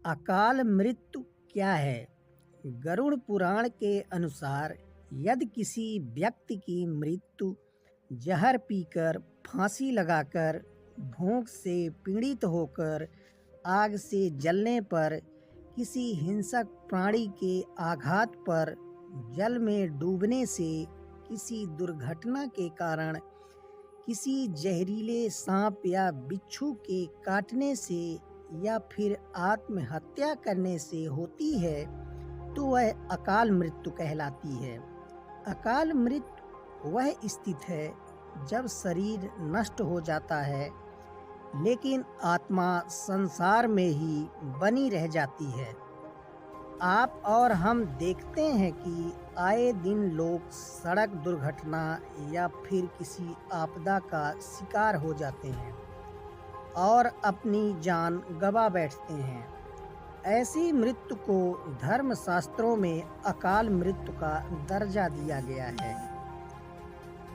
अकाल मृत्यु क्या है? गरुड़ पुराण के अनुसार यदि किसी व्यक्ति की मृत्यु जहर पीकर, फांसी लगाकर, भूख से पीड़ित होकर, आग से जलने पर, किसी हिंसक प्राणी के आघात पर, जल में डूबने से, किसी दुर्घटना के कारण, किसी जहरीले सांप या बिच्छू के काटने से या फिर आत्महत्या करने से होती है तो वह अकाल मृत्यु कहलाती है। अकाल मृत्यु वह स्थिति है जब शरीर नष्ट हो जाता है लेकिन आत्मा संसार में ही बनी रह जाती है। आप और हम देखते हैं कि आए दिन लोग सड़क दुर्घटना या फिर किसी आपदा का शिकार हो जाते हैं और अपनी जान गंवा बैठते हैं। ऐसी मृत्यु को धर्मशास्त्रों में अकाल मृत्यु का दर्जा दिया गया है।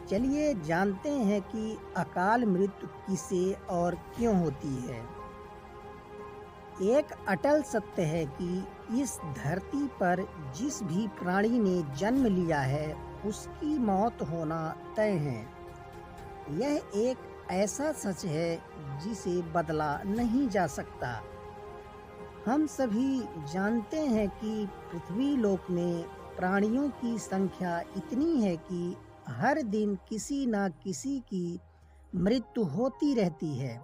चलिए जानते हैं कि अकाल मृत्यु किसे और क्यों होती है। एक अटल सत्य है कि इस धरती पर जिस भी प्राणी ने जन्म लिया है उसकी मौत होना तय है। यह एक ऐसा सच है जिसे बदला नहीं जा सकता। हम सभी जानते हैं कि पृथ्वी लोक में प्राणियों की संख्या इतनी है कि हर दिन किसी न किसी की मृत्यु होती रहती है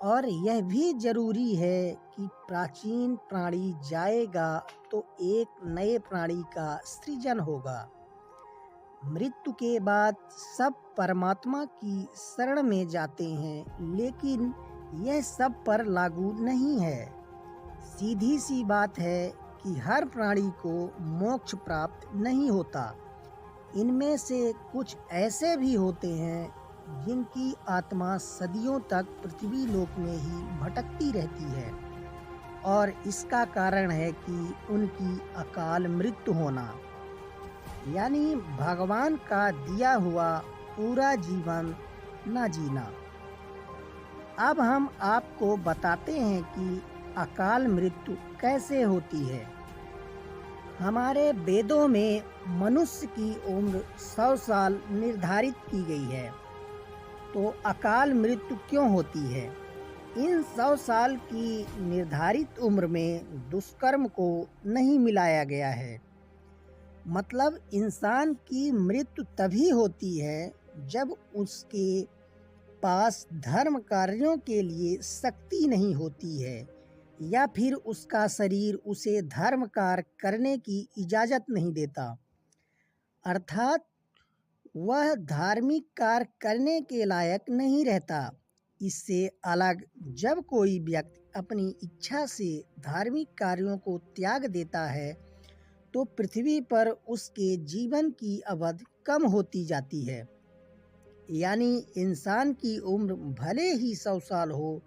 और यह भी जरूरी है कि प्राचीन प्राणी जाएगा तो एक नए प्राणी का सृजन होगा। मृत्यु के बाद सब परमात्मा की शरण में जाते हैं, लेकिन यह सब पर लागू नहीं है। सीधी सी बात है कि हर प्राणी को मोक्ष प्राप्त नहीं होता। इनमें से कुछ ऐसे भी होते हैं जिनकी आत्मा सदियों तक पृथ्वी लोक में ही भटकती रहती है और इसका कारण है कि उनकी अकाल मृत्यु होना, यानी भगवान का दिया हुआ पूरा जीवन न जीना। अब हम आपको बताते हैं कि अकाल मृत्यु कैसे होती है। हमारे वेदों में मनुष्य की उम्र 100 साल निर्धारित की गई है, तो अकाल मृत्यु क्यों होती है? इन 100 साल की निर्धारित उम्र में दुष्कर्म को नहीं मिलाया गया है। मतलब इंसान की मृत्यु तभी होती है जब उसके पास धर्म कार्यों के लिए शक्ति नहीं होती है या फिर उसका शरीर उसे धर्म कार्य करने की इजाज़त नहीं देता, अर्थात वह धार्मिक कार्य करने के लायक नहीं रहता। इससे अलग जब कोई व्यक्ति अपनी इच्छा से धार्मिक कार्यों को त्याग देता है तो पृथ्वी पर उसके जीवन की अवधि कम होती जाती है। यानी इंसान की उम्र भले ही 100 साल हो,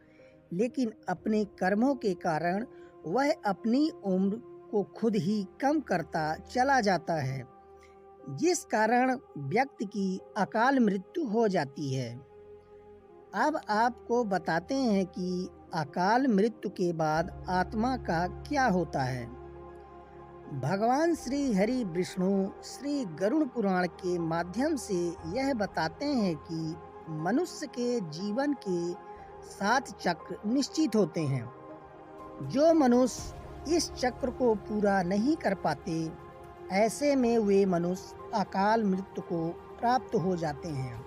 लेकिन अपने कर्मों के कारण वह अपनी उम्र को खुद ही कम करता चला जाता है, जिस कारण व्यक्ति की अकाल मृत्यु हो जाती है। अब आपको बताते हैं कि अकाल मृत्यु के बाद आत्मा का क्या होता है। भगवान श्री हरि विष्णु श्री गरुड़ पुराण के माध्यम से यह बताते हैं कि मनुष्य के जीवन के 7 चक्र निश्चित होते हैं। जो मनुष्य इस चक्र को पूरा नहीं कर पाते, ऐसे में वे मनुष्य अकाल मृत्यु को प्राप्त हो जाते हैं।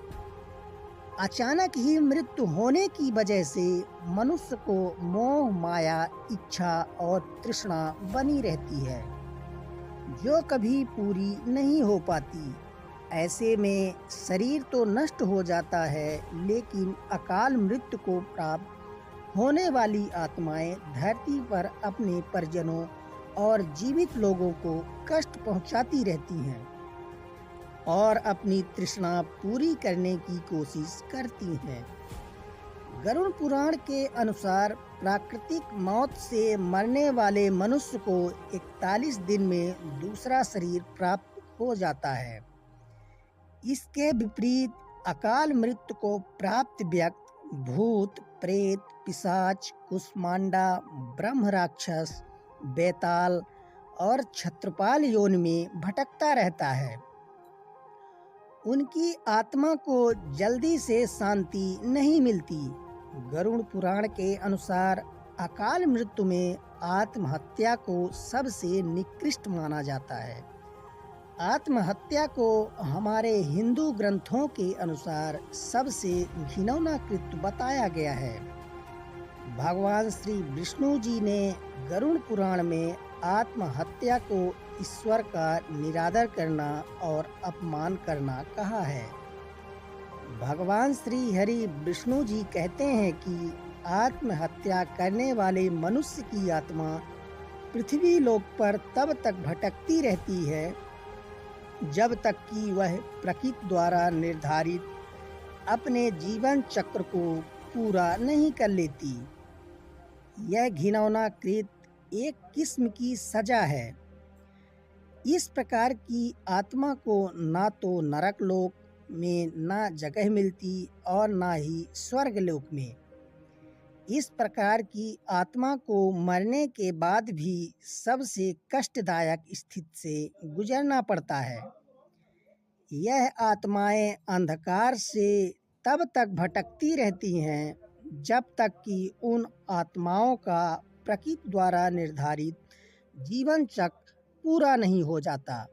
अचानक ही मृत्यु होने की वजह से मनुष्य को मोह माया, इच्छा और तृष्णा बनी रहती है जो कभी पूरी नहीं हो पाती। ऐसे में शरीर तो नष्ट हो जाता है, लेकिन अकाल मृत्यु को प्राप्त होने वाली आत्माएं धरती पर अपने परिजनों और जीवित लोगों को कष्ट पहुंचाती रहती हैं और अपनी तृष्णा पूरी करने की कोशिश करती हैं। गरुड़ पुराण के अनुसार प्राकृतिक मौत से मरने वाले मनुष्य को 41 दिन में दूसरा शरीर प्राप्त हो जाता है। इसके विपरीत अकाल मृत्यु को प्राप्त व्यक्ति भूत, प्रेत, पिशाच, कुष्मांडा, ब्रह्म राक्षस, बेताल और छत्रपाल योनि में भटकता रहता है। उनकी आत्मा को जल्दी से शांति नहीं मिलती। गरुड़ पुराण के अनुसार अकाल मृत्यु में आत्महत्या को सबसे निकृष्ट माना जाता है। आत्महत्या को हमारे हिंदू ग्रंथों के अनुसार सबसे घिनौना कृत्य बताया गया है। भगवान श्री विष्णु जी ने गरुड़ पुराण में आत्महत्या को ईश्वर का निरादर करना और अपमान करना कहा है। भगवान श्री हरि विष्णु जी कहते हैं कि आत्महत्या करने वाले मनुष्य की आत्मा पृथ्वी लोक पर तब तक भटकती रहती है जब तक कि वह प्रकृति द्वारा निर्धारित अपने जीवन चक्र को पूरा नहीं कर लेती। यह घिनौना कृत्य एक किस्म की सजा है। इस प्रकार की आत्मा को ना तो नरक लोक में ना जगह मिलती और ना ही स्वर्ग लोक में। इस प्रकार की आत्मा को मरने के बाद भी सबसे कष्टदायक स्थिति से गुजरना पड़ता है। यह आत्माएं अंधकार से तब तक भटकती रहती हैं जब तक कि उन आत्माओं का प्रकृति द्वारा निर्धारित जीवन चक्र पूरा नहीं हो जाता।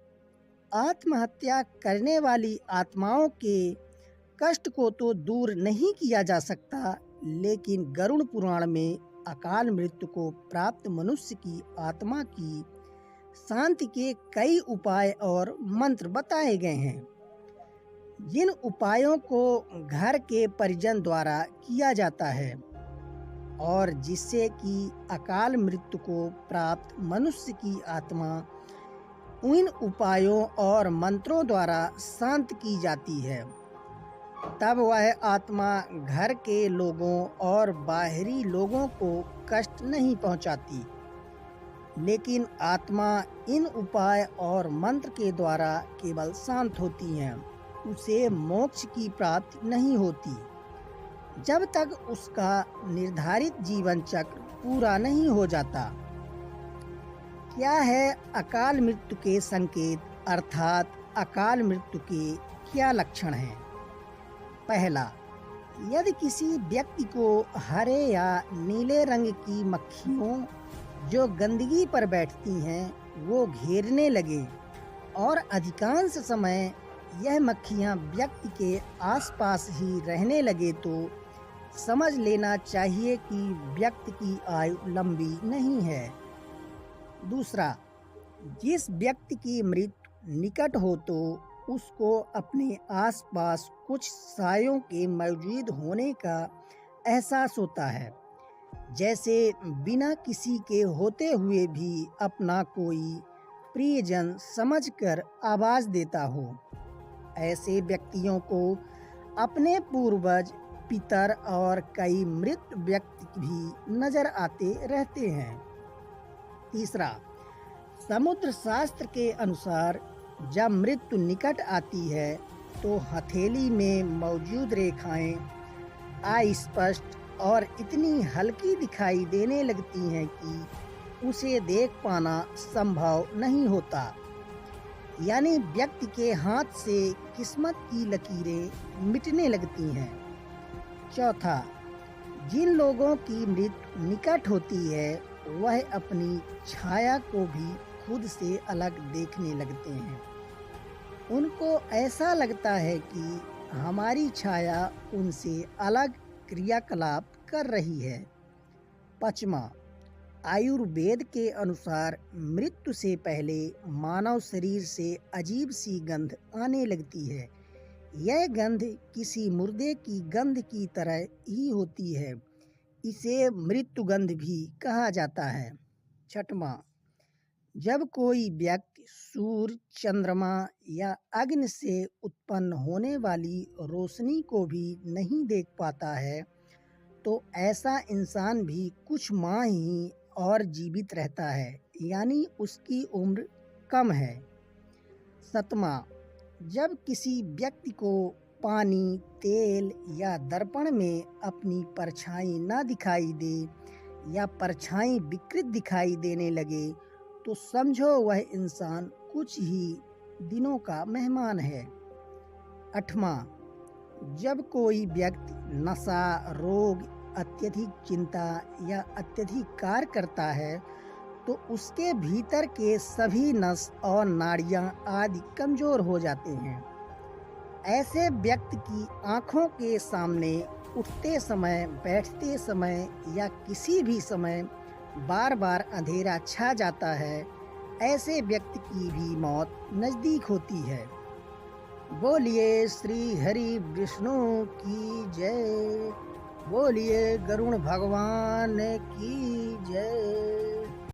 आत्महत्या करने वाली आत्माओं के कष्ट को तो दूर नहीं किया जा सकता, लेकिन गरुड़ पुराण में अकाल मृत्यु को प्राप्त मनुष्य की आत्मा की शांति के कई उपाय और मंत्र बताए गए हैं, जिन उपायों को घर के परिजन द्वारा किया जाता है और जिससे कि अकाल मृत्यु को प्राप्त मनुष्य की आत्मा उन उपायों और मंत्रों द्वारा शांत की जाती है। तब वह आत्मा घर के लोगों और बाहरी लोगों को कष्ट नहीं पहुंचाती, लेकिन आत्मा इन उपाय और मंत्र के द्वारा केवल शांत होती है। उसे मोक्ष की प्राप्ति नहीं होती जब तक उसका निर्धारित जीवन चक्र पूरा नहीं हो जाता। क्या है अकाल मृत्यु के संकेत, अर्थात अकाल मृत्यु के क्या लक्षण हैं? पहला, यदि किसी व्यक्ति को हरे या नीले रंग की मक्खियों जो गंदगी पर बैठती हैं वो घेरने लगे और अधिकांश समय यह मक्खियां व्यक्ति के आसपास ही रहने लगे तो समझ लेना चाहिए कि व्यक्ति की आयु लंबी नहीं है। दूसरा, जिस व्यक्ति की मृत्यु निकट हो तो उसको अपने आसपास कुछ सायों के मौजूद होने का एहसास होता है, जैसे बिना किसी के होते हुए भी अपना कोई प्रियजन समझकर आवाज देता हो। ऐसे व्यक्तियों को अपने पूर्वज, पितर और कई मृत व्यक्ति भी नजर आते रहते हैं। तीसरा, समुद्र शास्त्र के अनुसार जब मृत्यु निकट आती है तो हथेली में मौजूद रेखाएं अस्पष्ट और इतनी हल्की दिखाई देने लगती हैं कि उसे देख पाना संभव नहीं होता। यानी व्यक्ति के हाथ से किस्मत की लकीरें मिटने लगती हैं। चौथा, जिन लोगों की मृत्यु निकट होती है वह अपनी छाया को भी खुद से अलग देखने लगते हैं। उनको ऐसा लगता है कि हमारी छाया उनसे अलग क्रियाकलाप कर रही है। पांचवा, आयुर्वेद के अनुसार मृत्यु से पहले मानव शरीर से अजीब सी गंध आने लगती है। यह गंध किसी मुर्दे की गंध की तरह ही होती है। इसे मृत्यु गंध भी कहा जाता है। छठवां, जब कोई व्यक्ति सूर्य, चंद्रमा या अग्नि से उत्पन्न होने वाली रोशनी को भी नहीं देख पाता है तो ऐसा इंसान भी कुछ माह ही और जीवित रहता है, यानी उसकी उम्र कम है। 7वां, जब किसी व्यक्ति को पानी, तेल या दर्पण में अपनी परछाई न दिखाई दे या परछाई विकृत दिखाई देने लगे तो समझो वह इंसान कुछ ही दिनों का मेहमान है। 8वां, जब कोई व्यक्ति नशा, रोग, अत्यधिक चिंता या अत्यधिक कार्य करता है तो उसके भीतर के सभी नस और नाड़ियाँ आदि कमज़ोर हो जाते हैं। ऐसे व्यक्ति की आँखों के सामने उठते समय, बैठते समय या किसी भी समय बार बार अंधेरा छा जाता है। ऐसे व्यक्ति की भी मौत नज़दीक होती है। बोलिए श्री हरि विष्णु की जय। बोलिए गरुड़ भगवान की जय।